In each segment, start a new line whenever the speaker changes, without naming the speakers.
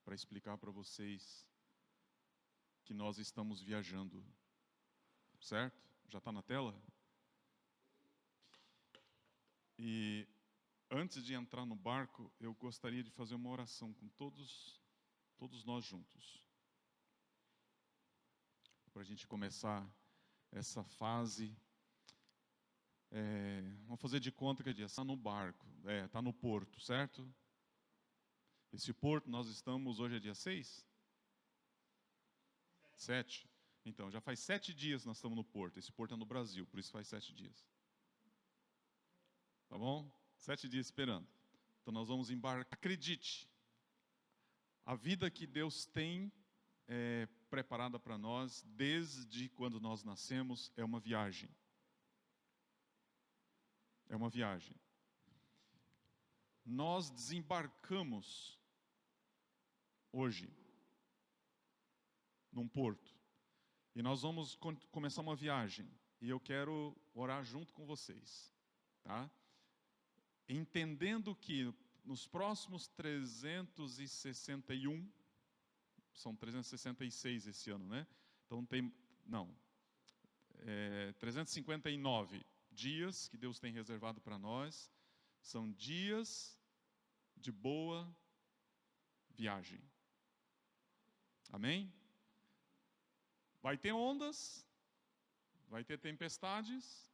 para explicar para vocês que nós estamos viajando, certo? Já está na tela? E antes de entrar no barco, eu gostaria de fazer uma oração com todos nós juntos, para a gente começar essa fase. Vamos fazer de conta que é dia, está no barco, está no porto, certo? Esse porto, nós estamos, hoje é dia 6? 7. Então, já faz 7 dias que nós estamos no porto. Esse porto é no Brasil, por isso faz 7 dias. Tá bom? 7 dias esperando. Então nós vamos embarcar. Acredite, a vida que Deus tem preparada para nós, desde quando nós nascemos, é uma viagem. É uma viagem. Nós desembarcamos hoje num porto. E nós vamos começar uma viagem. E eu quero orar junto com vocês. Tá? Entendendo que nos próximos 361, são 366 esse ano, né? Então 359 dias que Deus tem reservado para nós, são dias de boa viagem. Amém? Vai ter ondas, vai ter tempestades,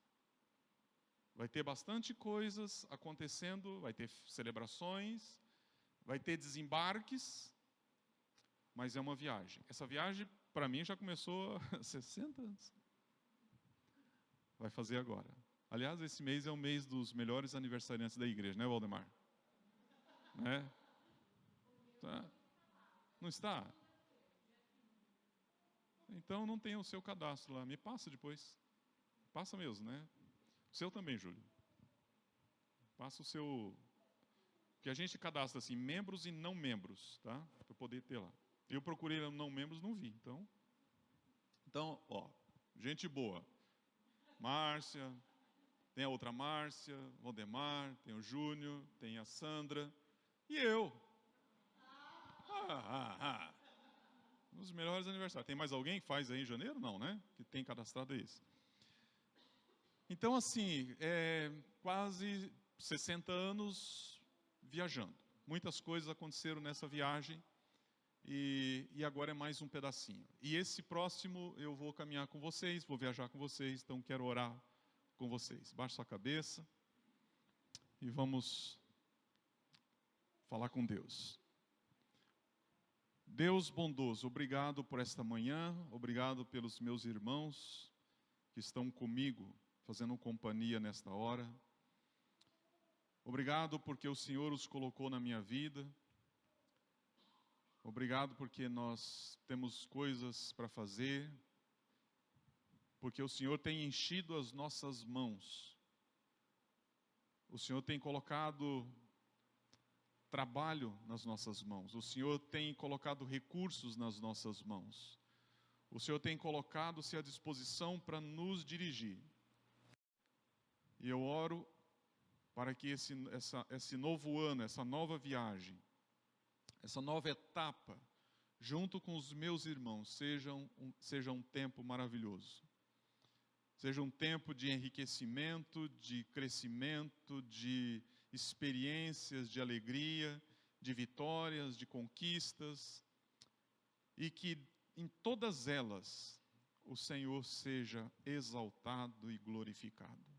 vai ter bastante coisas acontecendo, vai ter celebrações, vai ter desembarques, mas é uma viagem. Essa viagem, para mim, já começou há 60 anos. Vai fazer agora. Aliás, esse mês é o mês dos melhores aniversariantes da igreja, né, Waldemar? Né? Tá. Não está? Então não tem o seu cadastro lá. Me passa depois. Passa mesmo, né? O seu também, Júlio. Passa o seu... Porque a gente cadastra assim, membros e não membros, tá? Para poder ter lá. Eu procurei não membros, não vi. Então, ó, gente boa. Márcia, tem a outra Márcia, Valdemar, tem o Júnior, tem a Sandra e eu. Os melhores aniversários. Tem mais alguém que faz aí em janeiro? Não, né? Que tem cadastrado isso. Então, assim, quase 60 anos viajando. Muitas coisas aconteceram nessa viagem e agora é mais um pedacinho. E esse próximo eu vou caminhar com vocês, vou viajar com vocês, então quero orar com vocês. Baixe sua cabeça e vamos falar com Deus. Deus bondoso, obrigado por esta manhã, obrigado pelos meus irmãos que estão comigo, fazendo companhia nesta hora. Obrigado porque o Senhor os colocou na minha vida. Obrigado porque nós temos coisas para fazer, porque o Senhor tem enchido as nossas mãos. O Senhor tem colocado trabalho nas nossas mãos. O Senhor tem colocado recursos nas nossas mãos. O Senhor tem colocado-se à disposição para nos dirigir. E eu oro para que esse novo ano, essa nova viagem, essa nova etapa, junto com os meus irmãos, seja um tempo maravilhoso. Seja um tempo de enriquecimento, de crescimento, de experiências, de alegria, de vitórias, de conquistas. E que em todas elas o Senhor seja exaltado e glorificado.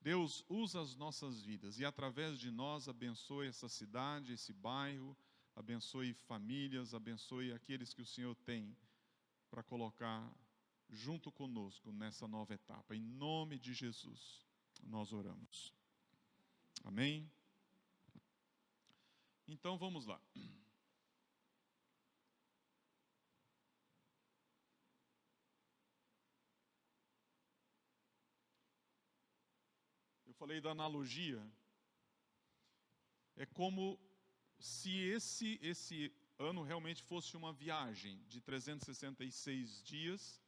Deus usa as nossas vidas e através de nós abençoe essa cidade, esse bairro, abençoe famílias, abençoe aqueles que o Senhor tem para colocar junto conosco nessa nova etapa. Em nome de Jesus, nós oramos. Amém? Então vamos lá. Eu falei da analogia. É como se esse ano realmente fosse uma viagem de 366 dias.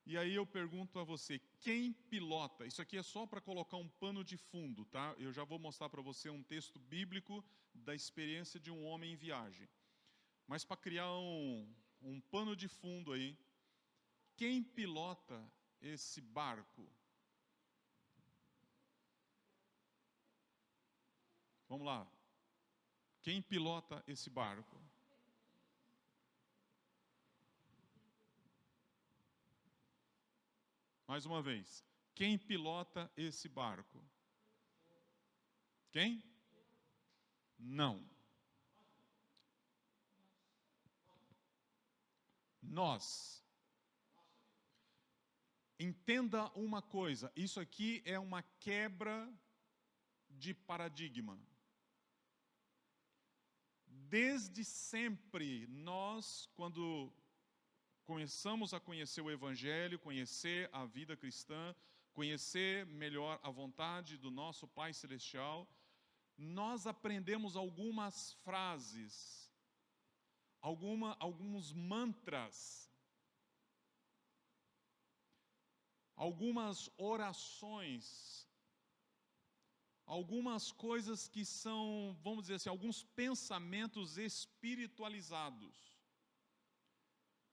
E aí eu pergunto a você, quem pilota? Isso aqui é só para colocar um pano de fundo, tá? Eu já vou mostrar para você um texto bíblico da experiência de um homem em viagem. Mas para criar um pano de fundo aí, quem pilota esse barco? Vamos lá. Quem pilota esse barco? Mais uma vez. Quem pilota esse barco? Quem? Não. Nós. Entenda uma coisa, isso aqui é uma quebra de paradigma. Desde sempre, nós, quando começamos a conhecer o Evangelho, conhecer a vida cristã, conhecer melhor a vontade do nosso Pai Celestial, nós aprendemos algumas frases, alguns mantras, algumas orações, algumas coisas que são, vamos dizer assim, alguns pensamentos espiritualizados.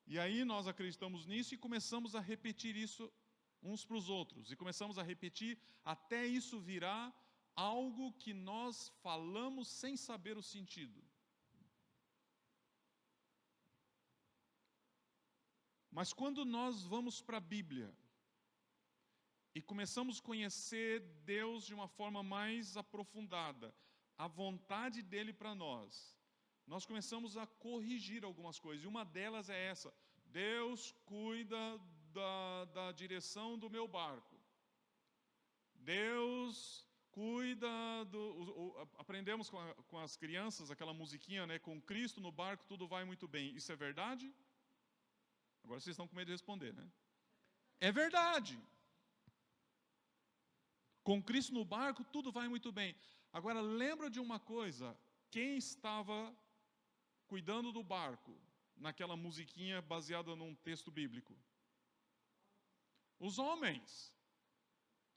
E aí nós acreditamos nisso e começamos a repetir isso uns para os outros. E começamos a repetir até isso virar algo que nós falamos sem saber o sentido. Mas quando nós vamos para a Bíblia e começamos a conhecer Deus de uma forma mais aprofundada, a vontade dEle para nós começamos a corrigir algumas coisas. E uma delas é essa: Deus cuida da direção do meu barco. Deus cuida aprendemos com as crianças aquela musiquinha, né? Com Cristo no barco tudo vai muito bem. Isso é verdade? Agora vocês estão com medo de responder, né? É verdade. Com Cristo no barco tudo vai muito bem. Agora lembra de uma coisa: quem estava cuidando do barco naquela musiquinha baseada num texto bíblico? Os homens.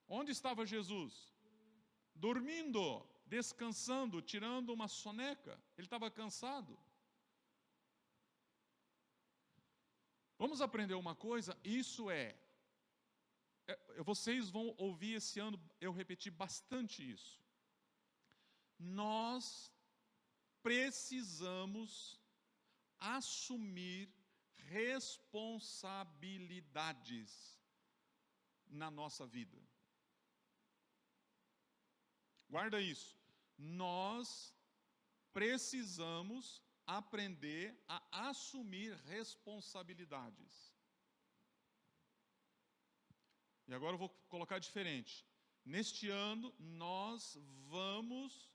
Onde estava Jesus? Dormindo, descansando, tirando uma soneca. Ele estava cansado. Vamos aprender uma coisa, vocês vão ouvir esse ano eu repetir bastante isso. Nós precisamos assumir responsabilidades na nossa vida. Guarda isso. Nós precisamos aprender a assumir responsabilidades. E agora eu vou colocar diferente. Neste ano, nós vamos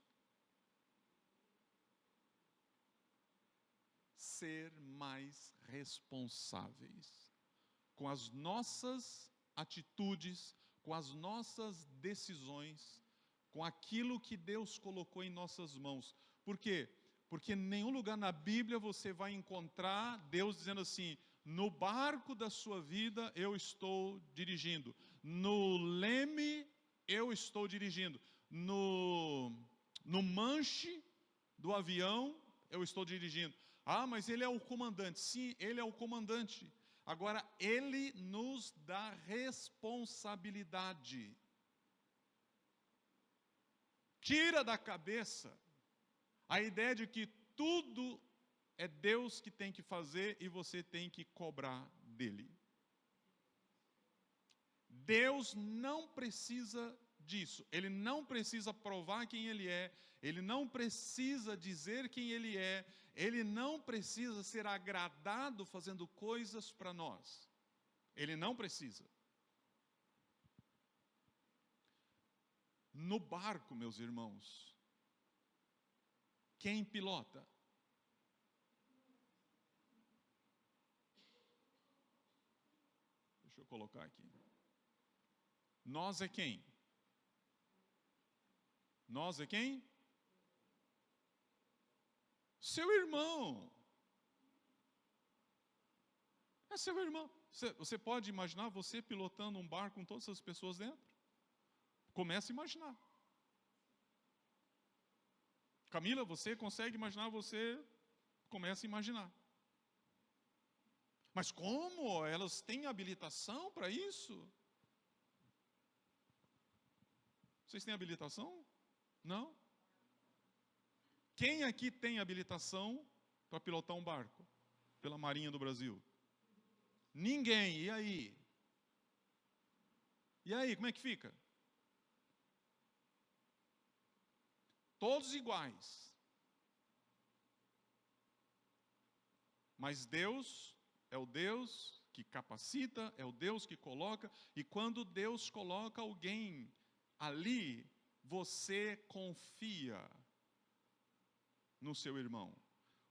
ser mais responsáveis com as nossas atitudes, com as nossas decisões, com aquilo que Deus colocou em nossas mãos. Por quê? Porque em nenhum lugar na Bíblia você vai encontrar Deus dizendo assim: no barco da sua vida eu estou dirigindo, no leme eu estou dirigindo, no manche do avião eu estou dirigindo. Ah, mas ele é o comandante. Sim, ele é o comandante. Agora, ele nos dá responsabilidade. Tira da cabeça a ideia de que tudo é Deus que tem que fazer e você tem que cobrar dele. Deus não precisa disso. Ele não precisa provar quem ele é. Ele não precisa dizer quem ele é. Ele não precisa ser agradado fazendo coisas para nós. Ele não precisa. No barco, meus irmãos, quem pilota? Deixa eu colocar aqui. Nós é quem? Nós é quem? Seu irmão. É seu irmão. Você pode imaginar você pilotando um barco com todas essas pessoas dentro? Comece a imaginar. Camila, você consegue imaginar você Começa a imaginar. Mas como? Elas têm habilitação para isso? Vocês têm habilitação? Não? Quem aqui tem habilitação para pilotar um barco pela Marinha do Brasil? Ninguém. E aí? E aí, como é que fica? Todos iguais. Mas Deus é o Deus que capacita, é o Deus que coloca, e quando Deus coloca alguém ali, você confia no seu irmão.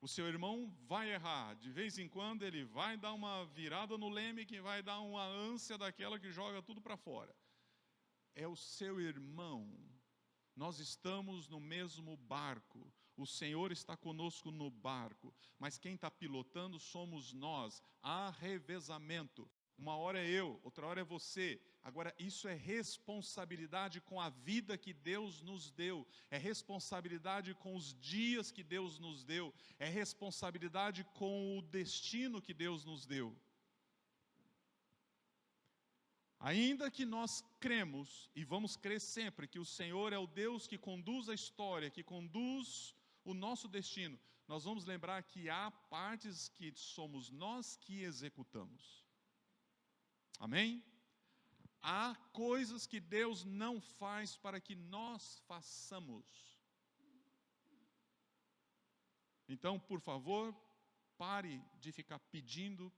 O seu irmão vai errar, de vez em quando ele vai dar uma virada no leme, que vai dar uma ânsia daquela que joga tudo para fora. É o seu irmão. Nós estamos no mesmo barco. O Senhor está conosco no barco, mas quem está pilotando somos nós. Há revezamento. Uma hora é eu, outra hora é você. Agora, isso é responsabilidade com a vida que Deus nos deu. É responsabilidade com os dias que Deus nos deu. É responsabilidade com o destino que Deus nos deu. Ainda que nós cremos, e vamos crer sempre, que o Senhor é o Deus que conduz a história, que conduz o nosso destino, nós vamos lembrar que há partes que somos nós que executamos. Amém? Há coisas que Deus não faz para que nós façamos. Então, por favor, pare de ficar pedindo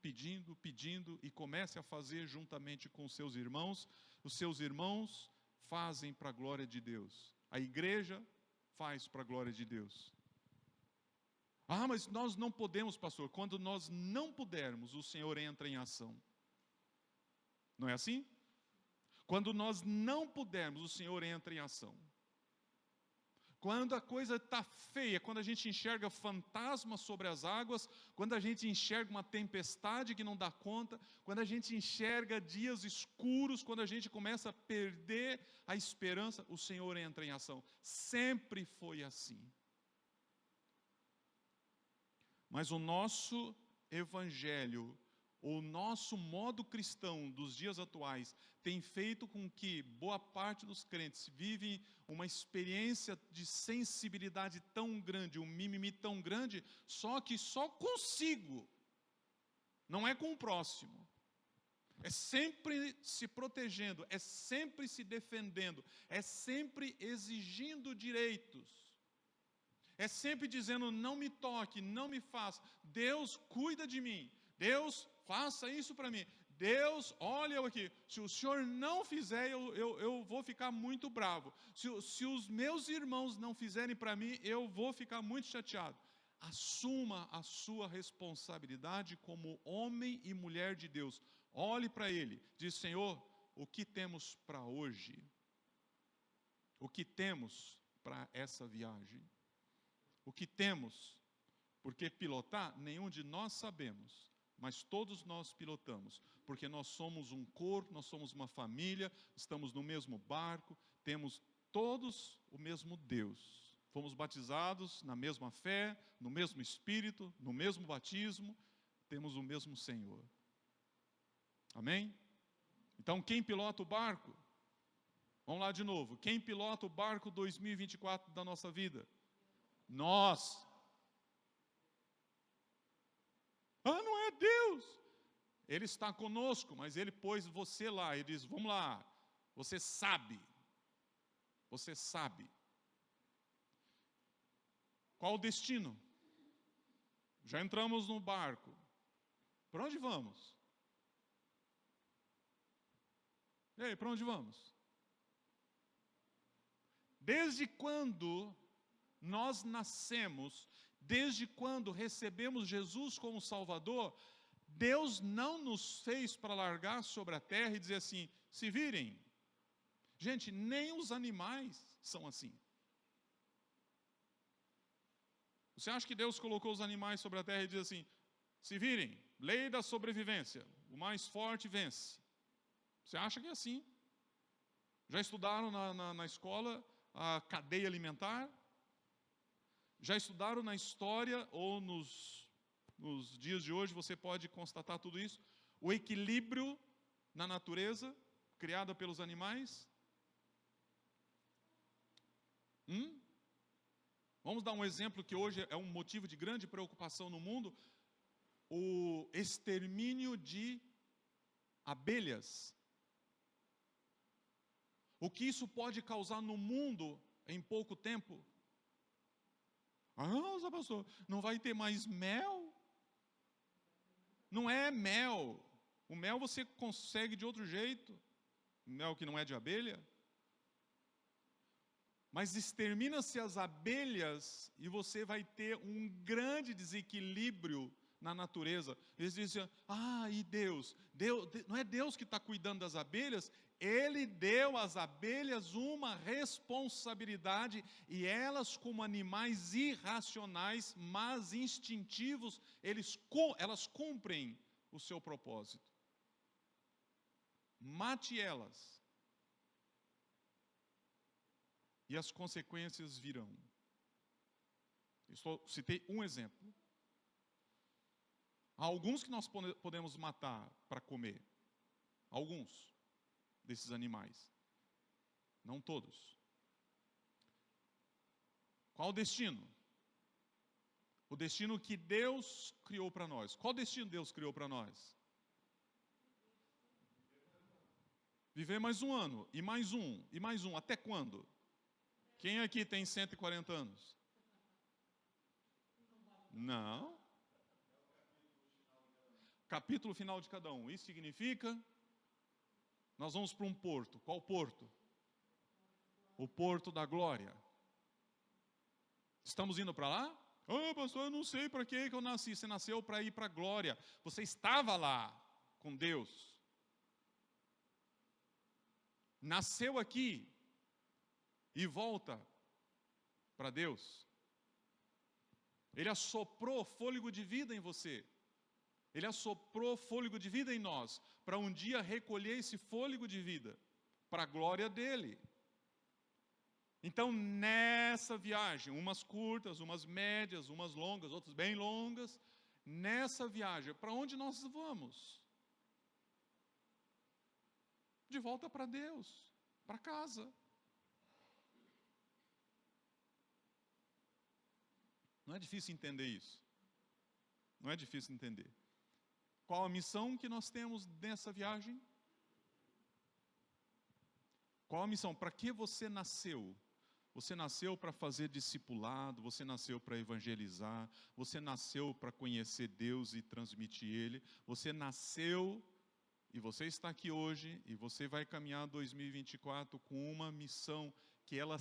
e comece a fazer juntamente com os seus irmãos. Os seus irmãos fazem para a glória de Deus. A igreja faz para a glória de Deus. Ah, mas nós não podemos, pastor. Quando nós não pudermos, o Senhor entra em ação. Não é assim? Quando nós não pudermos, o Senhor entra em ação. Quando a coisa está feia, quando a gente enxerga fantasmas sobre as águas, quando a gente enxerga uma tempestade que não dá conta, quando a gente enxerga dias escuros, quando a gente começa a perder a esperança, o Senhor entra em ação. Sempre foi assim. Mas o nosso evangelho, o nosso modo cristão dos dias atuais, tem feito com que boa parte dos crentes vivem uma experiência de sensibilidade tão grande, um mimimi tão grande, só que só consigo, não é com o próximo. É sempre se protegendo, é sempre se defendendo, é sempre exigindo direitos. É sempre dizendo, não me toque, não me faça. Deus cuida de mim. Deus faça isso para mim. Deus, olha eu aqui. Se o Senhor não fizer, eu vou ficar muito bravo. Se os meus irmãos não fizerem para mim, eu vou ficar muito chateado. Assuma a sua responsabilidade como homem e mulher de Deus. Olhe para Ele. Diz, Senhor, o que temos para hoje? O que temos para essa viagem? O que temos? Porque pilotar, nenhum de nós sabemos, mas todos nós pilotamos, porque nós somos um corpo, nós somos uma família, estamos no mesmo barco, temos todos o mesmo Deus. Fomos batizados na mesma fé, no mesmo Espírito, no mesmo batismo, temos o mesmo Senhor. Amém? Então, quem pilota o barco? Vamos lá de novo. Quem pilota o barco 2024 da nossa vida? Nós. Ah, não é Deus. Ele está conosco, mas Ele pôs você lá. Ele diz, vamos lá, você sabe. Você sabe. Qual o destino? Já entramos no barco. Para onde vamos? E aí, para onde vamos? Desde quando nós nascemos, desde quando recebemos Jesus como Salvador, Deus não nos fez para largar sobre a terra e dizer assim, se virem. Gente, nem os animais são assim. Você acha que Deus colocou os animais sobre a terra e diz assim, se virem, lei da sobrevivência, o mais forte vence. Você acha que é assim? Já estudaram na escola a cadeia alimentar? Já estudaram na história ou nos dias de hoje, você pode constatar tudo isso? O equilíbrio na natureza, criada pelos animais. Vamos dar um exemplo que hoje é um motivo de grande preocupação no mundo: o extermínio de abelhas. O que isso pode causar no mundo em pouco tempo? Ah, pastor, não vai ter mais mel? Não é mel. O mel você consegue de outro jeito. Mel que não é de abelha. Mas extermina-se as abelhas e você vai ter um grande desequilíbrio na natureza. Eles dizem, e Deus, não é Deus que está cuidando das abelhas? Ele deu às abelhas uma responsabilidade, e elas, como animais irracionais, mas instintivos, elas cumprem o seu propósito. Mate elas, e as consequências virão. Citei um exemplo. Há alguns que nós podemos matar para comer. Alguns desses animais. Não todos. Qual o destino? O destino que Deus criou para nós. Qual destino Deus criou para nós? Viver mais um ano, e mais um, e mais um. Até quando? Quem aqui tem 140 anos? Não. Capítulo final de cada um. Isso significa, nós vamos para um porto. Qual porto? O porto da glória. Estamos indo para lá? Pastor, eu não sei para que eu nasci. Você nasceu para ir para a glória. Você estava lá com Deus. Nasceu aqui e volta para Deus. Ele assoprou fôlego de vida em você. Ele assoprou fôlego de vida em nós, para um dia recolher esse fôlego de vida, para a glória dele. Então, nessa viagem, umas curtas, umas médias, umas longas, outras bem longas, nessa viagem, para onde nós vamos? De volta para Deus, para casa. Não é difícil entender isso. Não é difícil entender. Qual a missão que nós temos nessa viagem? Qual a missão? Para que você nasceu? Você nasceu para fazer discipulado, você nasceu para evangelizar, você nasceu para conhecer Deus e transmitir Ele, você nasceu e você está aqui hoje e você vai caminhar 2024 com uma missão que ela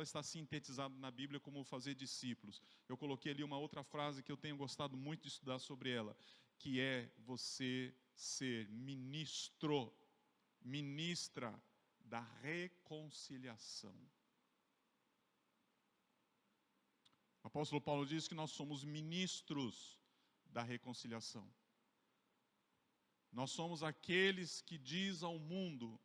está sintetizada na Bíblia como fazer discípulos. Eu coloquei ali uma outra frase que eu tenho gostado muito de estudar sobre ela, que é você ser ministra da reconciliação. O apóstolo Paulo diz que nós somos ministros da reconciliação. Nós somos aqueles que diz ao mundo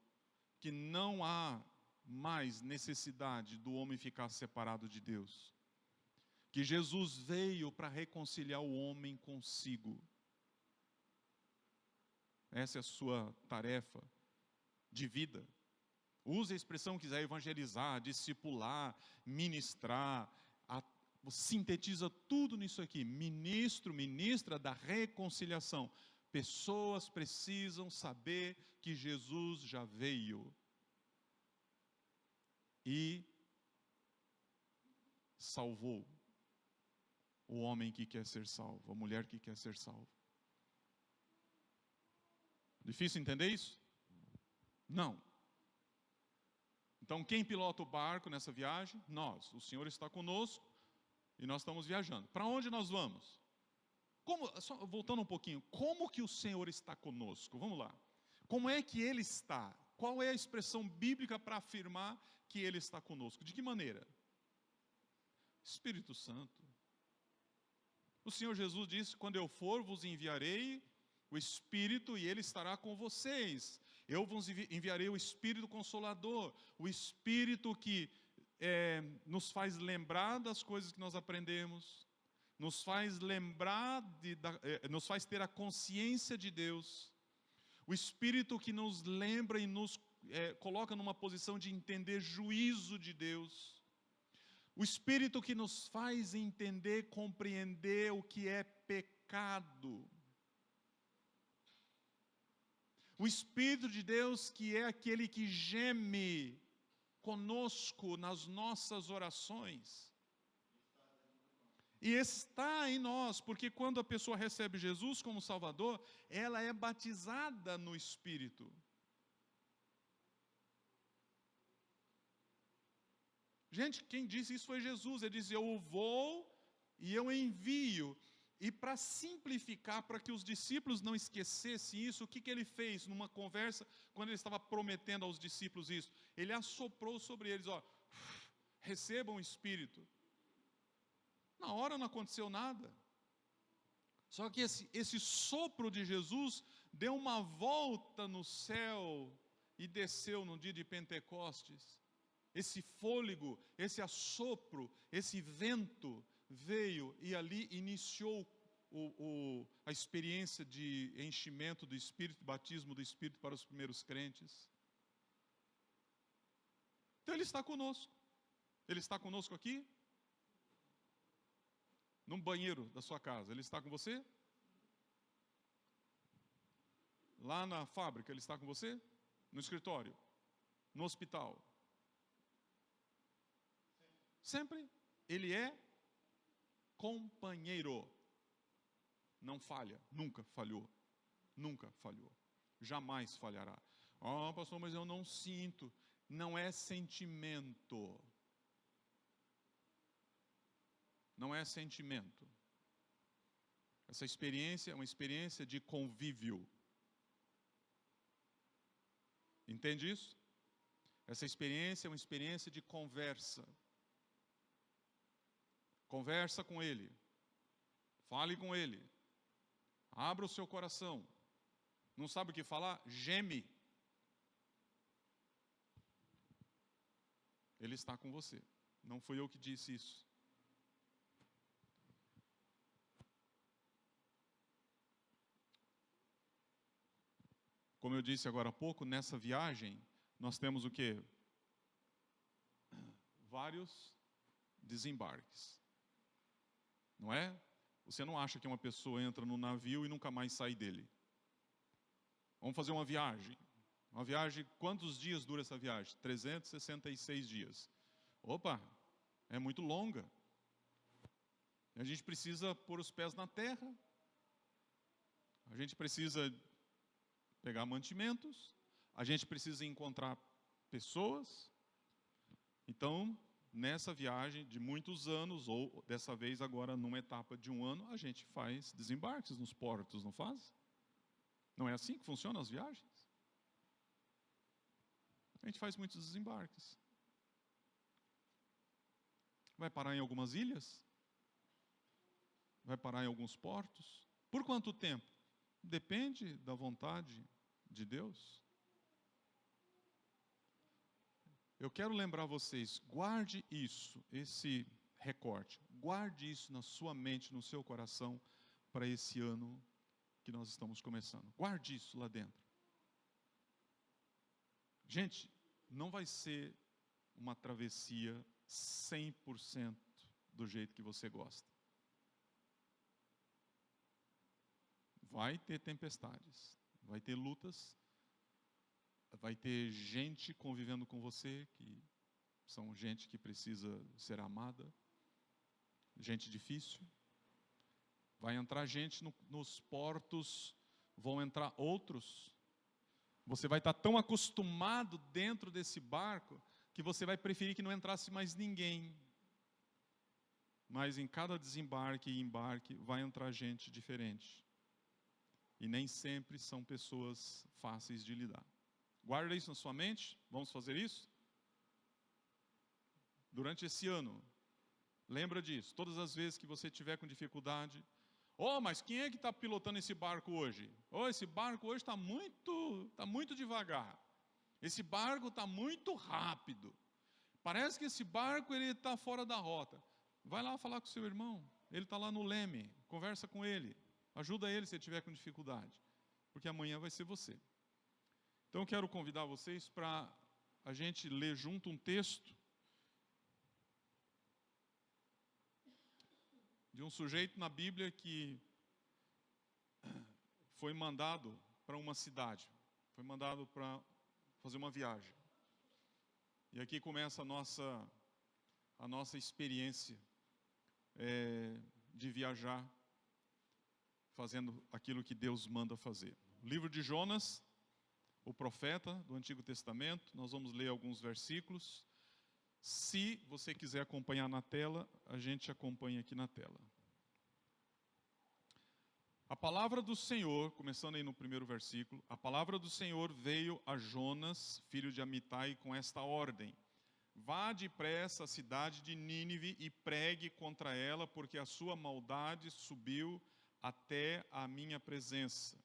que não há mais necessidade do homem ficar separado de Deus. Que Jesus veio para reconciliar o homem consigo. Essa é a sua tarefa de vida. Use a expressão que quiser, evangelizar, discipular, ministrar, sintetiza tudo nisso aqui. Ministra da reconciliação. Pessoas precisam saber que Jesus já veio e salvou o homem que quer ser salvo, a mulher que quer ser salva. Difícil entender isso? Não. Então, quem pilota o barco nessa viagem? Nós. O Senhor está conosco e nós estamos viajando. Para onde nós vamos? Só voltando um pouquinho, como que o Senhor está conosco? Vamos lá. Como é que Ele está? Qual é a expressão bíblica para afirmar que Ele está conosco? De que maneira? Espírito Santo. O Senhor Jesus disse, quando eu for, vos enviarei o Espírito e Ele estará com vocês. Eu vos enviarei o Espírito Consolador, o Espírito que nos faz lembrar das coisas que nós aprendemos, nos faz lembrar, nos faz ter a consciência de Deus. O Espírito que nos lembra e nos coloca numa posição de entender juízo de Deus. O Espírito que nos faz entender, compreender o que é pecado. O Espírito de Deus que é aquele que geme conosco nas nossas orações. E está em nós, porque quando a pessoa recebe Jesus como Salvador, ela é batizada no Espírito. Gente, quem disse isso foi Jesus. Ele disse: eu vou e eu envio. E para simplificar, para que os discípulos não esquecessem isso, o que ele fez numa conversa, quando ele estava prometendo aos discípulos isso? Ele assoprou sobre eles: ó, recebam o Espírito. Na hora não aconteceu nada. Só que esse sopro de Jesus deu uma volta no céu e desceu no dia de Pentecostes. Esse fôlego, esse assopro, esse vento veio e ali iniciou a experiência de enchimento do Espírito, batismo do Espírito para os primeiros crentes. Então Ele está conosco. Ele está conosco aqui? Num banheiro da sua casa, Ele está com você? Lá na fábrica, Ele está com você? No escritório? No hospital? Sempre. Ele é companheiro. Não falha, nunca falhou. Nunca falhou. Jamais falhará. Ah, pastor, mas eu não sinto. Não é sentimento. Não é sentimento. Essa experiência é uma experiência de convívio. Entende isso? Essa experiência é uma experiência de conversa. Conversa com Ele. Fale com Ele. Abra o seu coração. Não sabe o que falar? Geme. Ele está com você. Não fui eu que disse isso. Como eu disse agora há pouco, nessa viagem, nós temos o quê? Vários desembarques. Não é? Você não acha que uma pessoa entra no navio e nunca mais sai dele. Vamos fazer uma viagem. Uma viagem, quantos dias dura essa viagem? 366 dias. Opa, é muito longa. A gente precisa pôr os pés na terra. A gente precisa pegar mantimentos. A gente precisa encontrar pessoas. Então, nessa viagem de muitos anos, ou dessa vez agora numa etapa de 1 ano, a gente faz desembarques nos portos, não faz? Não é assim que funcionam as viagens? A gente faz muitos desembarques. Vai parar em algumas ilhas? Vai parar em alguns portos? Por quanto tempo? Depende da vontade de Deus. Eu quero lembrar vocês, guarde isso, esse recorte, guarde isso na sua mente, no seu coração, para esse ano que nós estamos começando. Guarde isso lá dentro. Gente, não vai ser uma travessia 100% do jeito que você gosta. Vai ter tempestades, vai ter lutas, vai ter gente convivendo com você, que são gente que precisa ser amada, gente difícil. Vai entrar gente nos portos, vão entrar outros. Você vai estar tão acostumado dentro desse barco, que você vai preferir que não entrasse mais ninguém. Mas em cada desembarque e embarque, vai entrar gente diferente. E nem sempre são pessoas fáceis de lidar. Guarda isso na sua mente. Vamos fazer isso? Durante esse ano, lembra disso. Todas as vezes que você tiver com dificuldade. Oh, mas quem é que está pilotando esse barco hoje? Oh, esse barco hoje está muito devagar. Esse barco está muito rápido. Parece que esse barco está fora da rota. Vai lá falar com o seu irmão. Ele está lá no leme. Conversa com ele. Ajuda ele se ele tiver com dificuldade. Porque amanhã vai ser você. Então eu quero convidar vocês para a gente ler junto um texto de um sujeito na Bíblia que foi mandado para uma cidade. Foi mandado para fazer uma viagem. E aqui começa a nossa experiência de viajar, fazendo aquilo que Deus manda fazer. O livro de Jonas, o profeta do Antigo Testamento, nós vamos ler alguns versículos. Se você quiser acompanhar na tela, a gente acompanha aqui na tela. A palavra do Senhor, começando aí no primeiro versículo, a palavra do Senhor veio a Jonas, filho de Amitai, com esta ordem: vá depressa à cidade de Nínive e pregue contra ela, porque a sua maldade subiu até a minha presença.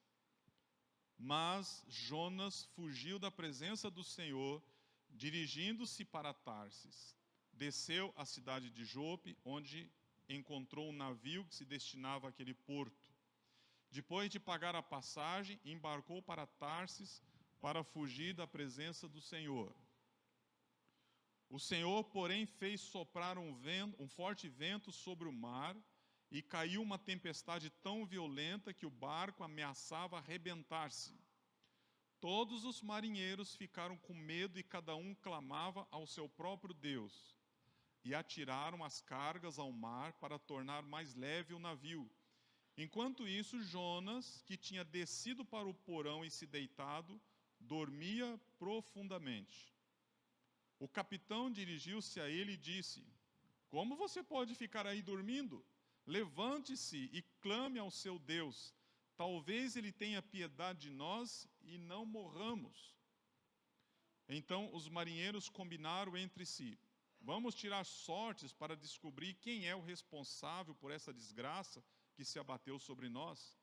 Mas Jonas fugiu da presença do Senhor, dirigindo-se para Tarsis. Desceu à cidade de Jope, onde encontrou um navio que se destinava àquele porto. Depois de pagar a passagem, embarcou para Tarsis para fugir da presença do Senhor. O Senhor, porém, fez soprar um forte vento sobre o mar, e caiu uma tempestade tão violenta que o barco ameaçava arrebentar-se. Todos os marinheiros ficaram com medo e cada um clamava ao seu próprio Deus. E atiraram as cargas ao mar para tornar mais leve o navio. Enquanto isso, Jonas, que tinha descido para o porão e se deitado, dormia profundamente. O capitão dirigiu-se a ele e disse: como você pode ficar aí dormindo? Levante-se e clame ao seu Deus. Talvez ele tenha piedade de nós e não morramos. Então os marinheiros combinaram entre si: vamos tirar sortes para descobrir quem é o responsável por essa desgraça que se abateu sobre nós.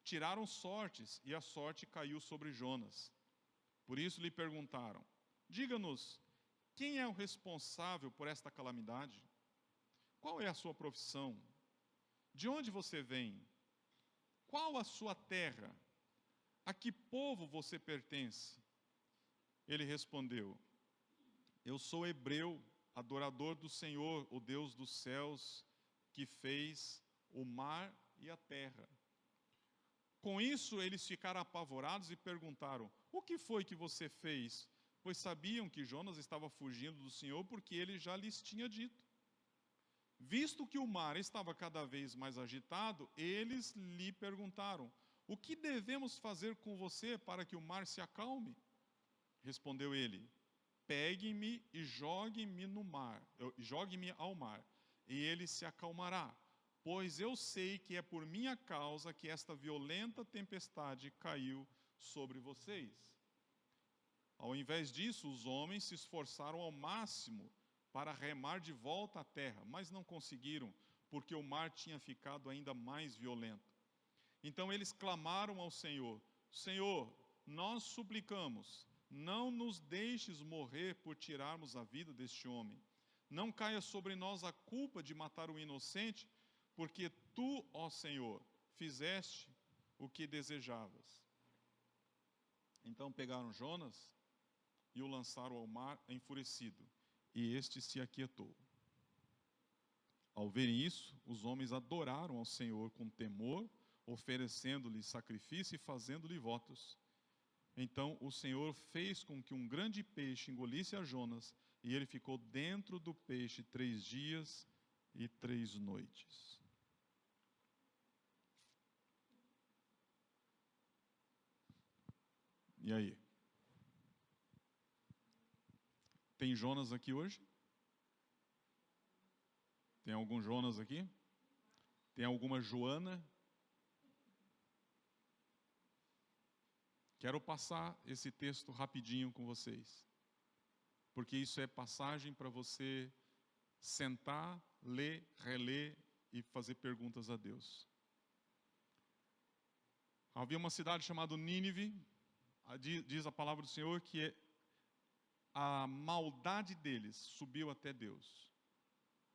Tiraram sortes e a sorte caiu sobre Jonas. Por isso lhe perguntaram: diga-nos, quem é o responsável por esta calamidade? Qual é a sua profissão? De onde você vem? Qual a sua terra? A que povo você pertence? Ele respondeu: eu sou hebreu, adorador do Senhor, o Deus dos céus, que fez o mar e a terra. Com isso, eles ficaram apavorados e perguntaram: o que foi que você fez? Pois sabiam que Jonas estava fugindo do Senhor, porque ele já lhes tinha dito. Visto que o mar estava cada vez mais agitado, eles lhe perguntaram: o que devemos fazer com você para que o mar se acalme? Respondeu ele: pegue-me e jogue-me no mar, jogue-me ao mar, e ele se acalmará, pois eu sei que é por minha causa que esta violenta tempestade caiu sobre vocês. Ao invés disso, os homens se esforçaram ao máximo para remar de volta à terra, mas não conseguiram, porque o mar tinha ficado ainda mais violento. Então eles clamaram ao Senhor: Senhor, nós suplicamos, não nos deixes morrer por tirarmos a vida deste homem. Não caia sobre nós a culpa de matar o inocente, porque tu, ó Senhor, fizeste o que desejavas. Então pegaram Jonas e o lançaram ao mar enfurecido, e este se aquietou. Ao verem isso, os homens adoraram ao Senhor com temor, oferecendo-lhe sacrifício e fazendo-lhe votos. Então o Senhor fez com que um grande peixe engolisse a Jonas, e ele ficou dentro do peixe 3 dias e 3 noites. E aí? Tem Jonas aqui hoje? Tem algum Jonas aqui? Tem alguma Joana? Quero passar esse texto rapidinho com vocês, porque isso é passagem para você sentar, ler, reler e fazer perguntas a Deus. Havia uma cidade chamada Nínive, diz a palavra do Senhor que a maldade deles subiu até Deus.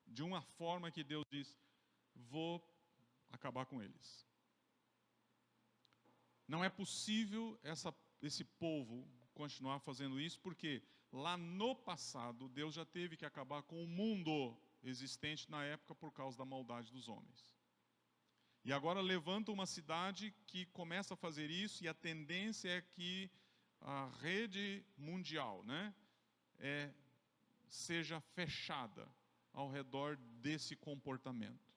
De uma forma que Deus diz: vou acabar com eles. Não é possível esse povo continuar fazendo isso, porque lá no passado, Deus já teve que acabar com o mundo existente na época por causa da maldade dos homens. E agora levanta uma cidade que começa a fazer isso, e a tendência é que a rede mundial, né, seja fechada ao redor desse comportamento.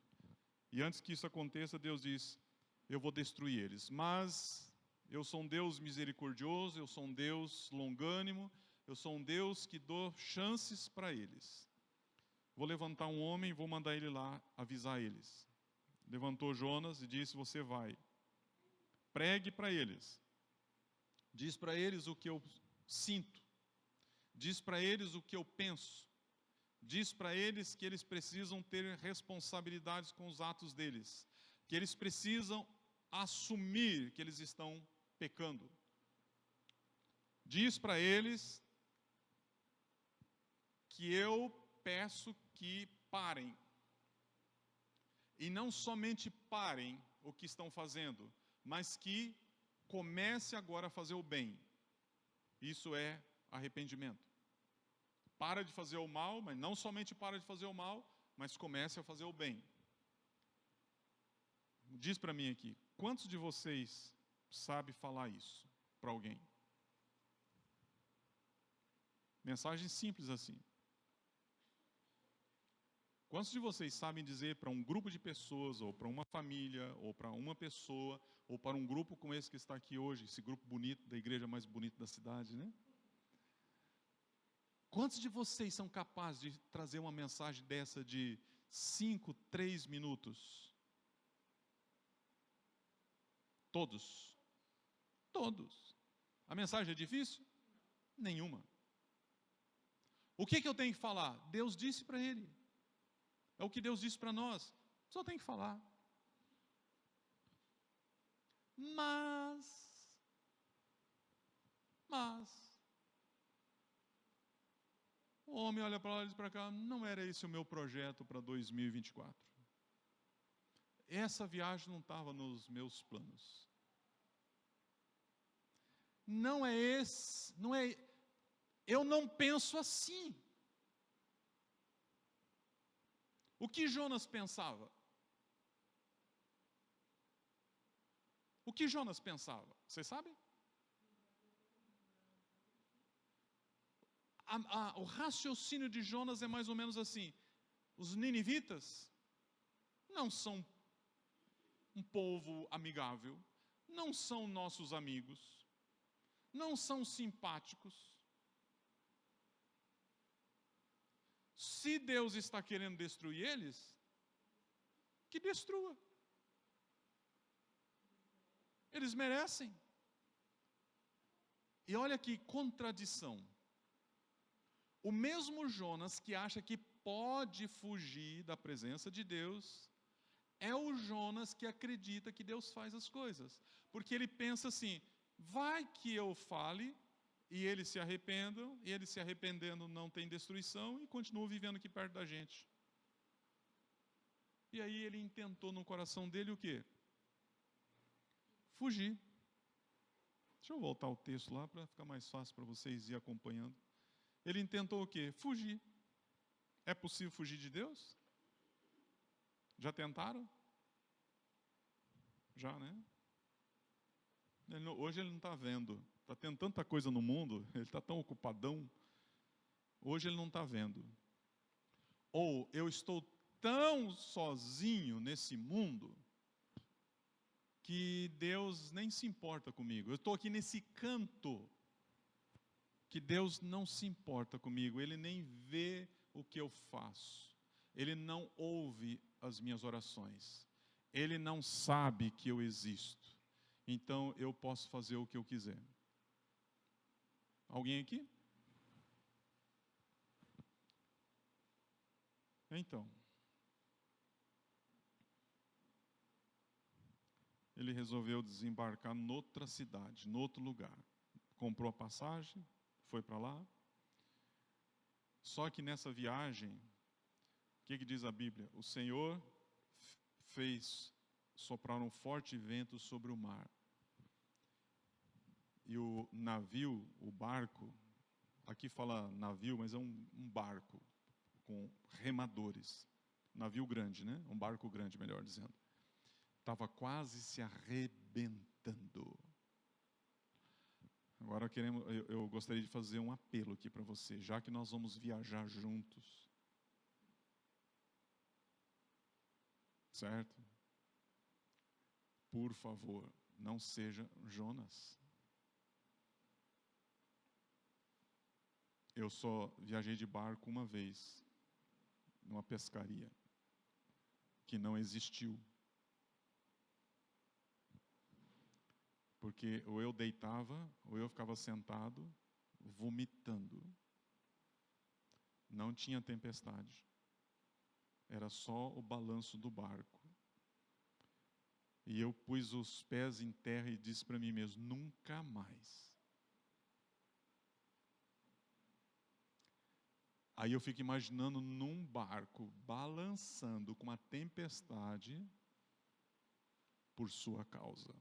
E antes que isso aconteça, Deus diz: eu vou destruir eles. Mas eu sou um Deus misericordioso, eu sou um Deus longânimo, eu sou um Deus que dou chances para eles. Vou levantar um homem e vou mandar ele lá avisar eles. Levantou Jonas e disse: você vai, pregue para eles, diz para eles o que eu sinto, diz para eles o que eu penso, diz para eles que eles precisam ter responsabilidades com os atos deles, que eles precisam assumir que eles estão pecando. Diz para eles que eu peço que parem. E não somente parem o que estão fazendo, mas que comece agora a fazer o bem. Isso é arrependimento. Para de fazer o mal, mas não somente para de fazer o mal, mas comece a fazer o bem. Diz para mim aqui, quantos de vocês sabem falar isso para alguém? Mensagem simples assim. Quantos de vocês sabem dizer para um grupo de pessoas, ou para uma família, ou para uma pessoa, ou para um grupo como esse que está aqui hoje, esse grupo bonito, da igreja mais bonita da cidade, né? Quantos de vocês são capazes de trazer uma mensagem dessa de 5, 3 minutos? Todos. Todos. A mensagem é difícil? Nenhuma. O que eu tenho que falar? Deus disse para ele. É o que Deus disse para nós. Só tem que falar. Mas, o homem olha para lá e diz para cá: não era esse o meu projeto para 2024. Essa viagem não estava nos meus planos. Não é esse, não é, eu não penso assim. O que Jonas pensava? O que Jonas pensava? Vocês sabem? O raciocínio de Jonas é mais ou menos assim: os ninivitas não são um povo amigável, não são nossos amigos, não são simpáticos. Se Deus está querendo destruir eles, que destrua. Eles merecem. E olha que contradição. O mesmo Jonas que acha que pode fugir da presença de Deus, é o Jonas que acredita que Deus faz as coisas. Porque ele pensa assim: vai que eu fale, e eles se arrependam, e eles se arrependendo não tem destruição, e continuam vivendo aqui perto da gente. E aí ele intentou no coração dele o quê? Fugir. Deixa eu voltar o texto lá para ficar mais fácil para vocês ir acompanhando. Ele intentou o quê? Fugir. É possível fugir de Deus? Já tentaram? Já, né? Hoje ele não está vendo. Está tendo tanta coisa no mundo, ele está tão ocupadão. Hoje ele não está vendo. Ou eu estou tão sozinho nesse mundo que Deus nem se importa comigo. Eu estou aqui nesse canto que Deus não se importa comigo. Ele nem vê o que eu faço. Ele não ouve as minhas orações. Ele não sabe que eu existo. Então eu posso fazer o que eu quiser. Alguém aqui? Então, ele resolveu desembarcar noutra cidade, noutro lugar. Comprou a passagem, foi para lá. Só que nessa viagem, o que diz a Bíblia? O Senhor fez soprar um forte vento sobre o mar. E o navio, o barco, aqui fala navio, mas é um barco com remadores. Navio grande, né? Um barco grande, melhor dizendo. Estava quase se arrebentando. Agora eu gostaria de fazer um apelo aqui para você, já que nós vamos viajar juntos. Certo? Por favor, não seja Jonas. Eu só viajei de barco uma vez, numa pescaria, que não existiu. Porque ou eu deitava, ou eu ficava sentado, vomitando. Não tinha tempestade. Era só o balanço do barco. E eu pus os pés em terra e disse para mim mesmo, nunca mais. Aí eu fico imaginando num barco, balançando com uma tempestade por sua causa.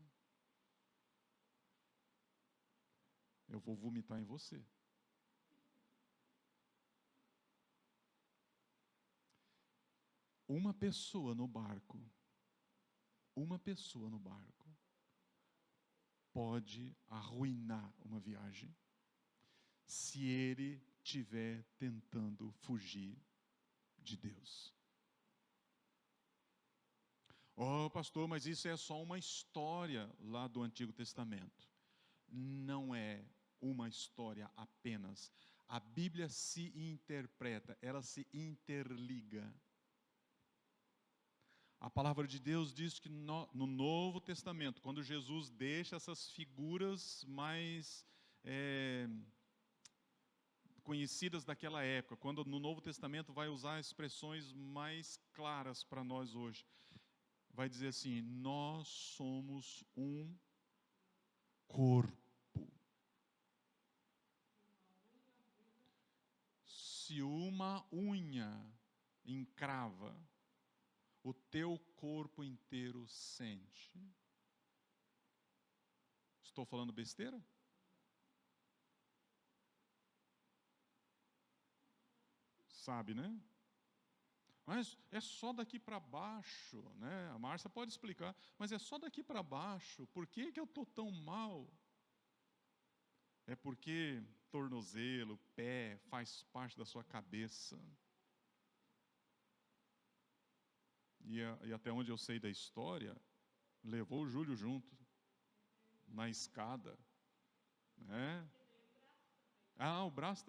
Eu vou vomitar em você. Uma pessoa no barco pode arruinar uma viagem se ele estiver tentando fugir de Deus. Oh, pastor, mas isso é só uma história lá do Antigo Testamento. Não é uma história apenas. A Bíblia se interpreta, ela se interliga. A palavra de Deus diz que no Novo Testamento, quando Jesus deixa essas figuras mais conhecidas daquela época, quando no Novo Testamento vai usar expressões mais claras para nós hoje, vai dizer assim, nós somos um corpo. Se uma unha encrava, o teu corpo inteiro sente. Estou falando besteira? Sabe, né? Mas é só daqui para baixo, né? A Márcia pode explicar, mas é só daqui para baixo. Por que eu estou tão mal? É porque tornozelo, pé, faz parte da sua cabeça. E até onde eu sei da história, levou o Júlio junto, na escada. Né? O braço,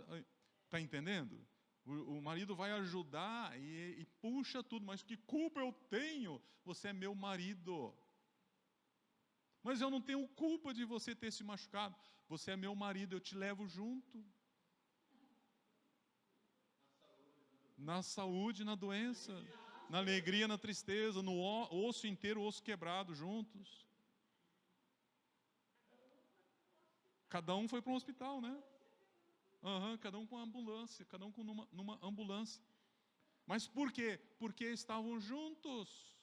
está entendendo? O marido vai ajudar e puxa tudo, mas que culpa eu tenho? Você é meu marido. Mas eu não tenho culpa de você ter se machucado. Você é meu marido, eu te levo junto. Na saúde, na doença, na alegria, na tristeza, no osso inteiro, osso quebrado, juntos. Cada um foi para um hospital, né? Cada um com uma ambulância, cada um com numa ambulância. Mas por quê? Porque estavam juntos.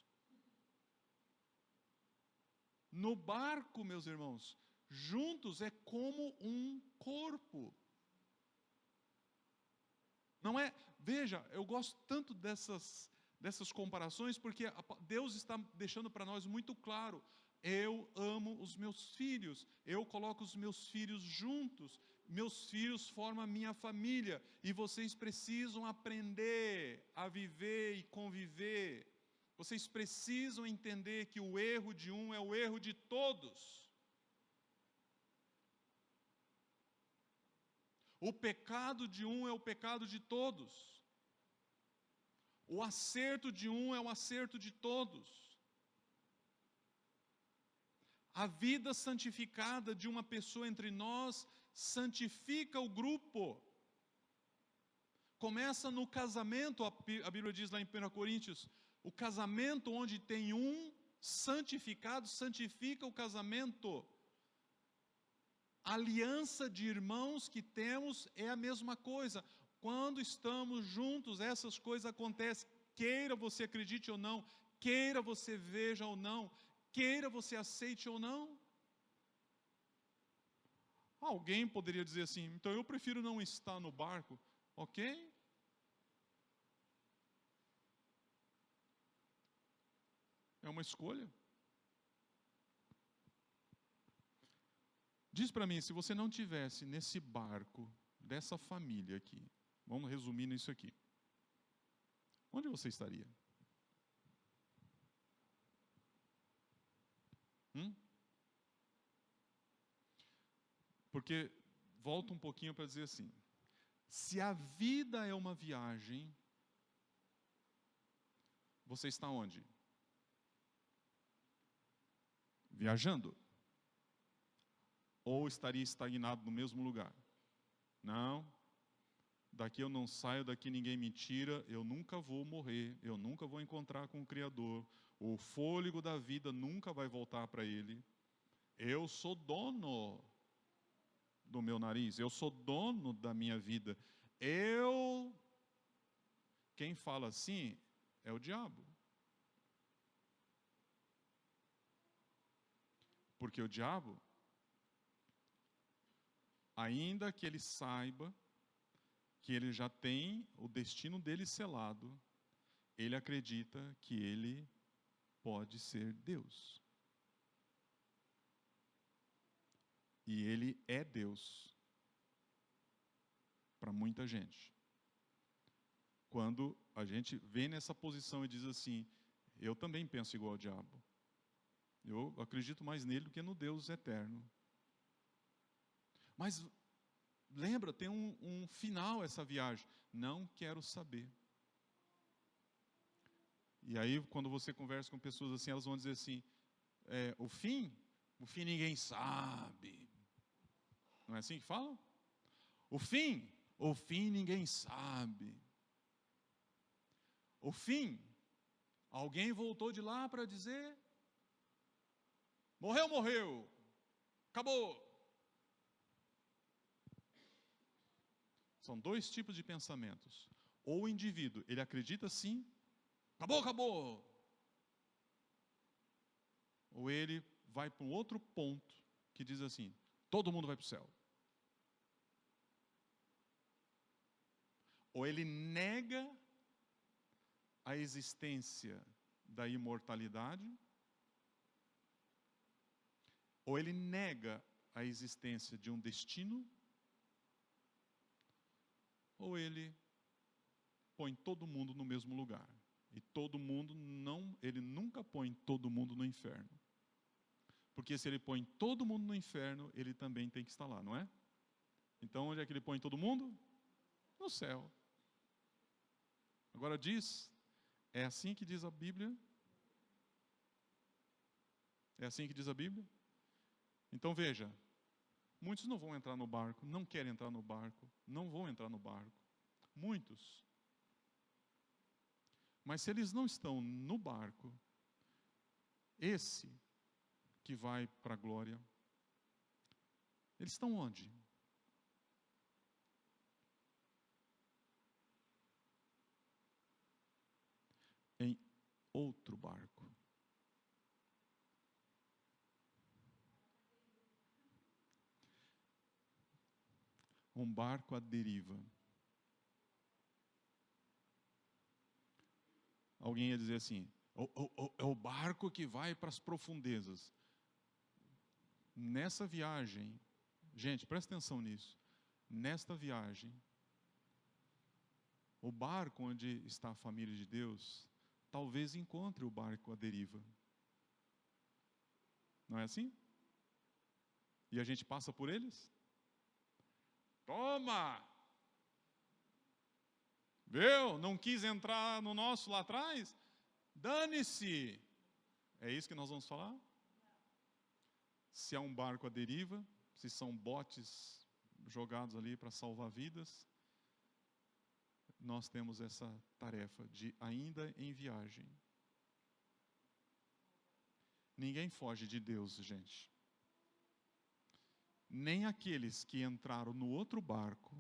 No barco, meus irmãos, juntos é como um corpo. Não é? Veja, eu gosto tanto dessas comparações, porque Deus está deixando para nós muito claro. Eu amo os meus filhos, eu coloco os meus filhos juntos, meus filhos formam a minha família, e vocês precisam aprender a viver e conviver. Vocês precisam entender que o erro de um é o erro de todos. O pecado de um é o pecado de todos. O acerto de um é o acerto de todos. A vida santificada de uma pessoa entre nós santifica o grupo. Começa no casamento, a Bíblia diz lá em 1 Coríntios, o casamento onde tem um santificado, santifica o casamento. A aliança de irmãos que temos é a mesma coisa. Quando estamos juntos, essas coisas acontecem, queira você acredite ou não, queira você veja ou não, queira você aceite ou não. Alguém poderia dizer assim, então eu prefiro não estar no barco, ok? É uma escolha. Diz para mim, se você não tivesse nesse barco, dessa família aqui, vamos resumir nisso aqui, onde você estaria? Porque, volto um pouquinho para dizer assim, se a vida é uma viagem, você está onde? Viajando? Ou estaria estagnado no mesmo lugar? Não. Daqui eu não saio, daqui ninguém me tira, eu nunca vou morrer, eu nunca vou encontrar com o Criador, o fôlego da vida nunca vai voltar para Ele. Eu sou dono do meu nariz, eu sou dono da minha vida. Quem fala assim é o diabo. Porque o diabo, ainda que ele saiba que ele já tem o destino dele selado, ele acredita que ele pode ser Deus. E ele é Deus para muita gente. Quando a gente vem nessa posição e diz assim, eu também penso igual ao diabo. Eu acredito mais nele do que no Deus eterno. Mas lembra, tem um final essa viagem. Não quero saber. E aí, quando você conversa com pessoas assim, elas vão dizer assim, o fim ninguém sabe. Não é assim que falam? O fim ninguém sabe. O fim, alguém voltou de lá para dizer, morreu, acabou. São dois tipos de pensamentos. Ou o indivíduo, ele acredita sim, acabou. Ou ele vai para um outro ponto que diz assim, todo mundo vai para o céu. Ou ele nega a existência da imortalidade, ou ele nega a existência de um destino, ou ele põe todo mundo no mesmo lugar. E todo mundo ele nunca põe todo mundo no inferno. Porque se ele põe todo mundo no inferno, ele também tem que estar lá, não é? Então onde é que ele põe todo mundo? No céu. Agora é assim que diz a Bíblia? É assim que diz a Bíblia? Então veja, muitos não vão entrar no barco, não querem entrar no barco, não vão entrar no barco. Muitos. Mas se eles não estão no barco, esse que vai para a glória, eles estão onde? Em outro barco. Um barco à deriva. Alguém ia dizer assim, é o barco que vai para as profundezas. Nessa viagem, gente, presta atenção nisso. Nesta viagem, o barco onde está a família de Deus, talvez encontre o barco à deriva. Não é assim? E a gente passa por eles? Toma! Viu? Não quis entrar no nosso lá atrás? Dane-se! É isso que nós vamos falar? Se há um barco à deriva, se são botes jogados ali para salvar vidas, nós temos essa tarefa de ainda em viagem. Ninguém foge de Deus, gente. Nem aqueles que entraram no outro barco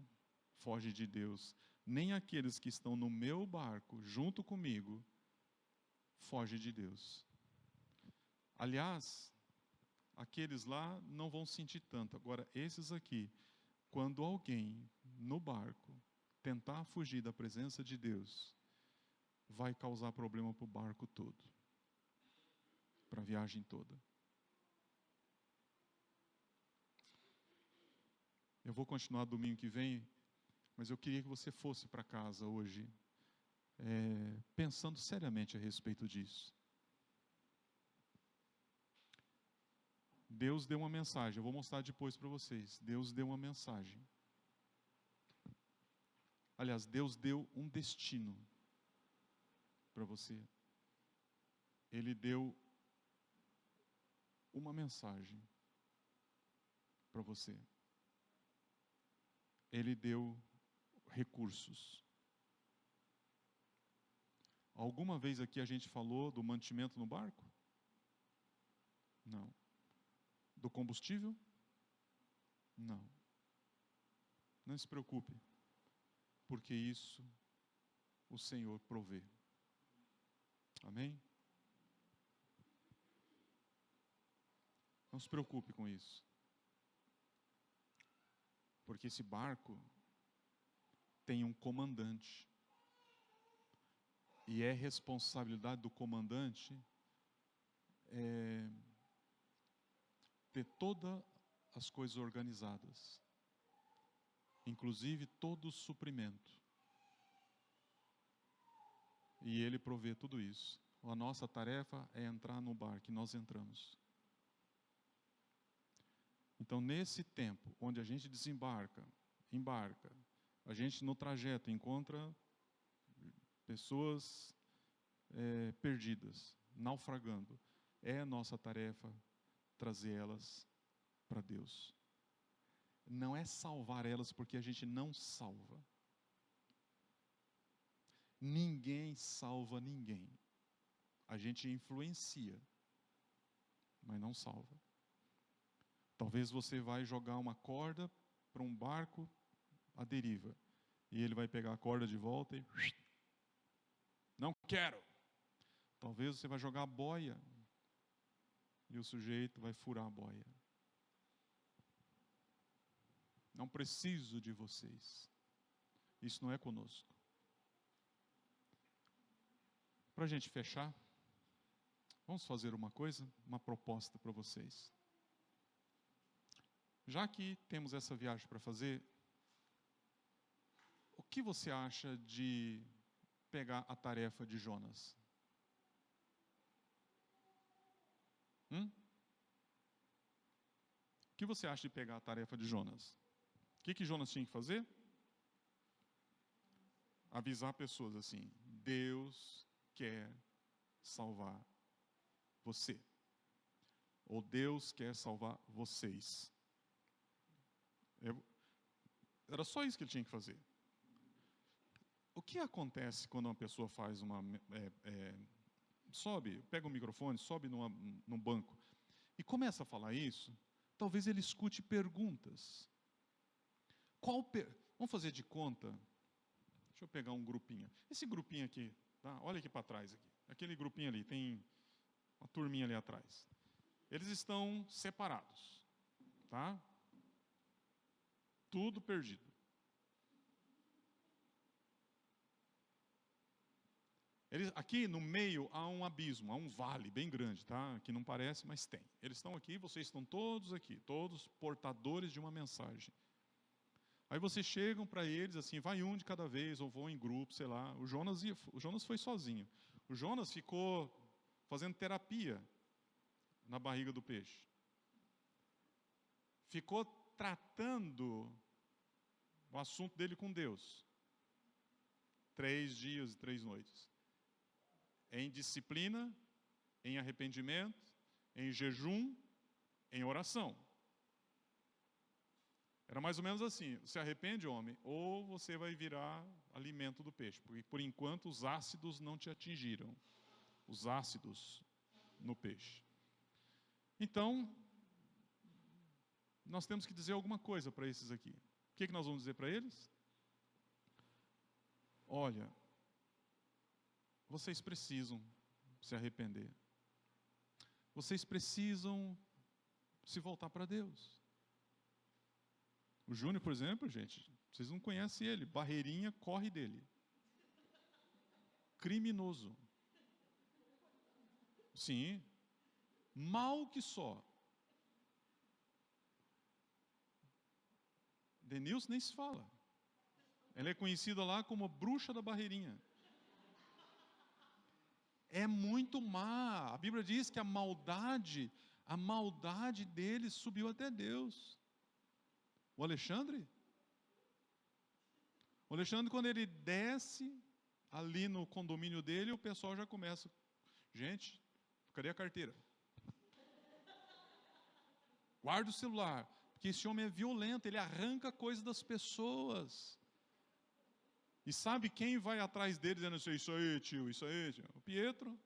fogem de Deus. nem aqueles que estão no meu barco, junto comigo, fogem de Deus. Aliás, aqueles lá não vão sentir tanto. Agora, esses aqui, quando alguém no barco tentar fugir da presença de Deus, vai causar problema para o barco todo, para a viagem toda. Eu vou continuar domingo que vem, mas eu queria que você fosse para casa hoje, pensando seriamente a respeito disso. Deus deu uma mensagem, eu vou mostrar depois para vocês. Deus deu uma mensagem. Aliás, Deus deu um destino para você. Ele deu uma mensagem para você. Ele deu recursos. Alguma vez aqui a gente falou do mantimento no barco? Não. Do combustível? Não. Não se preocupe, porque isso o Senhor provê. Amém? Não se preocupe com isso. Porque esse barco tem um comandante. E é responsabilidade do comandante ter todas as coisas organizadas, inclusive todo o suprimento. E ele provê tudo isso. A nossa tarefa é entrar no barco, e nós entramos. Então, nesse tempo, onde a gente embarca, a gente no trajeto encontra pessoas perdidas, naufragando, é nossa tarefa trazer elas para Deus. Não é salvar elas, porque a gente não salva. Ninguém salva ninguém. A gente influencia, mas não salva. Talvez você vai jogar uma corda para um barco à deriva, e ele vai pegar a corda de volta e... Não quero! Talvez você vai jogar a boia, e o sujeito vai furar a boia. Não preciso de vocês. Isso não é conosco. Para a gente fechar, vamos fazer uma coisa, uma proposta para vocês. Já que temos essa viagem para fazer, o que você acha de pegar a tarefa de Jonas? O que você acha de pegar a tarefa de Jonas? O que Jonas tinha que fazer? Avisar pessoas assim: Deus quer salvar você. Ou Deus quer salvar vocês. Era só isso que ele tinha que fazer. O que acontece quando uma pessoa faz sobe, pega um microfone, sobe num banco e começa a falar isso? Talvez ele escute perguntas. Vamos fazer de conta. Deixa eu pegar um grupinho. Esse grupinho aqui, tá? Olha aqui para trás. Aquele grupinho ali, tem uma turminha ali atrás. Eles estão separados. Tá? Tudo perdido. Aqui no meio há um abismo, há um vale bem grande, tá? Que não parece, mas tem. Eles estão aqui, vocês estão todos aqui, todos portadores de uma mensagem. Aí vocês chegam para eles assim, vai um de cada vez, ou vão em grupo, sei lá. O Jonas foi sozinho. O Jonas ficou fazendo terapia na barriga do peixe. Ficou tratando o assunto dele com Deus. 3 dias e 3 noites. Em disciplina, em arrependimento, em jejum, em oração. Era mais ou menos assim: se arrepende, homem, ou você vai virar alimento do peixe, porque por enquanto os ácidos não te atingiram. Os ácidos no peixe. Então, nós temos que dizer alguma coisa para esses aqui. O que nós vamos dizer para eles? olha, vocês precisam se arrepender. Vocês precisam se voltar para Deus. O Júnior, por exemplo, gente, vocês não conhecem ele, Barreirinha corre dele. Criminoso. Sim, mal que só. Denilson nem se fala. Ela é conhecida lá como a bruxa da Barreirinha. É muito má. A Bíblia diz que a maldade dele subiu até Deus. O Alexandre, quando ele desce ali no condomínio dele, o pessoal já começa: gente, cadê a carteira? Guarda o celular, porque esse homem é violento, ele arranca coisas das pessoas. E sabe quem vai atrás dele dizendo assim: isso aí, tio, isso aí, tio? O Pietro.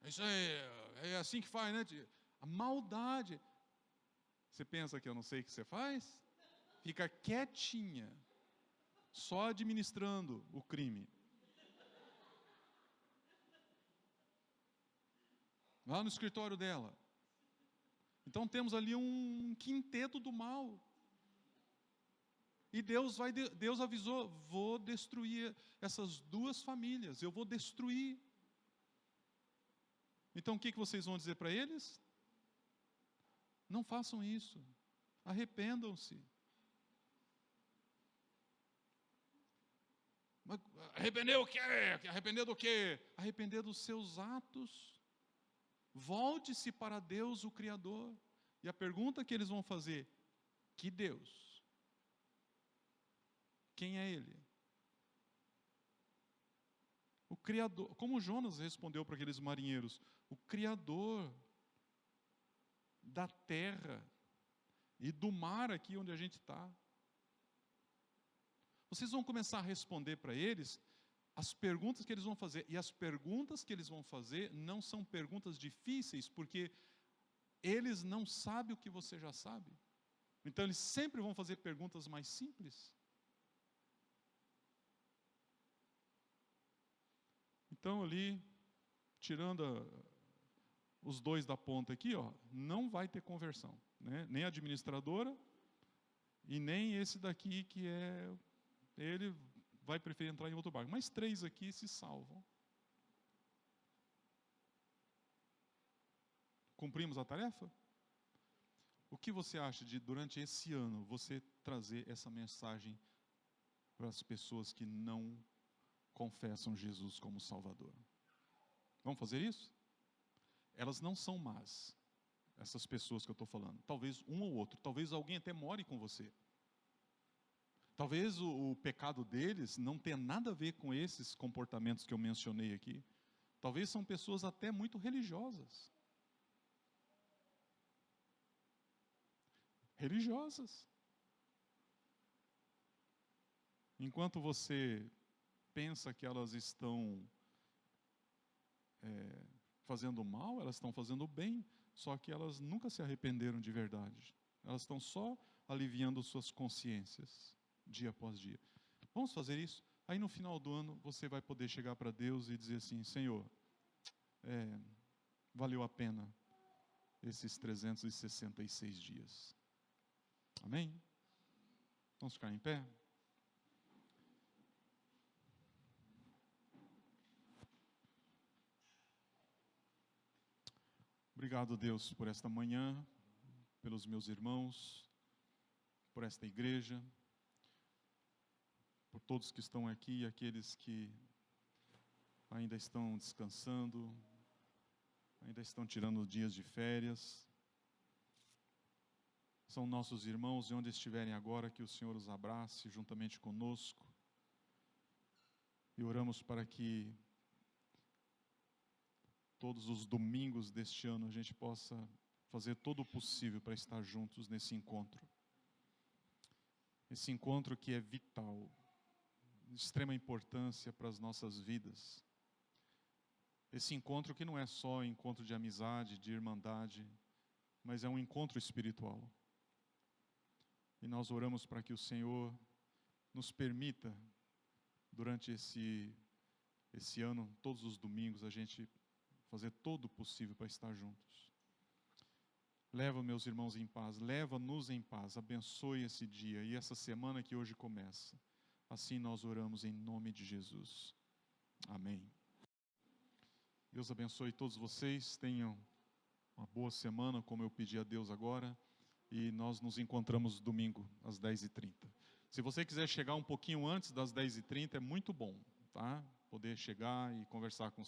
Isso aí, é assim que faz, né, tio? A maldade. Você pensa que eu não sei o que você faz? Fica quietinha, só administrando o crime. Lá no escritório dela. Então temos ali um quinteto do mal. E Deus avisou: vou destruir essas duas famílias, eu vou destruir. Então o que vocês vão dizer para eles? Não façam isso, arrependam-se. Mas arrepender o quê? Arrepender do quê? Arrepender dos seus atos. Volte-se para Deus, o Criador. E a pergunta que eles vão fazer: que Deus? Quem é Ele? O Criador. Como Jonas respondeu para aqueles marinheiros: o Criador da terra e do mar aqui onde a gente está. Vocês vão começar a responder para eles as perguntas que eles vão fazer. E as perguntas que eles vão fazer não são perguntas difíceis, porque eles não sabem o que você já sabe. Então eles sempre vão fazer perguntas mais simples. Então ali, tirando os dois da ponta aqui, ó, não vai ter conversão, né? Nem a administradora e nem esse daqui que ele vai preferir entrar em outro barco. Mas 3 aqui se salvam. Cumprimos a tarefa? O que você acha de, durante esse ano, você trazer essa mensagem para as pessoas que não confessam Jesus como Salvador? Vamos fazer isso? Elas não são más, essas pessoas que eu estou falando. Talvez um ou outro, talvez alguém até more com você. Talvez o pecado deles não tenha nada a ver com esses comportamentos que eu mencionei aqui. Talvez são pessoas até muito religiosas. Enquanto você pensa que elas estão fazendo mal, elas estão fazendo bem, só que elas nunca se arrependeram de verdade. Elas estão só aliviando suas consciências, dia após dia. Vamos fazer isso? Aí no final do ano você vai poder chegar para Deus e dizer assim: Senhor, valeu a pena esses 366 dias. Amém? Vamos ficar em pé? Obrigado, Deus, por esta manhã, pelos meus irmãos, por esta igreja, por todos que estão aqui e aqueles que ainda estão descansando, ainda estão tirando dias de férias. São nossos irmãos, e onde estiverem agora, que o Senhor os abrace juntamente conosco. E oramos para que todos os domingos deste ano a gente possa fazer todo o possível para estar juntos nesse encontro. Esse encontro que é vital, de extrema importância para as nossas vidas. Esse encontro que não é só encontro de amizade, de irmandade, mas é um encontro espiritual. E nós oramos para que o Senhor nos permita, durante esse ano, todos os domingos, a gente fazer todo o possível para estar juntos. Leva meus irmãos em paz, leva-nos em paz, abençoe esse dia e essa semana que hoje começa. Assim nós oramos em nome de Jesus. Amém. Deus abençoe todos vocês, tenham uma boa semana, como eu pedi a Deus agora, e nós nos encontramos domingo às 10h30. Se você quiser chegar um pouquinho antes das 10h30, é muito bom, tá? Poder chegar e conversar com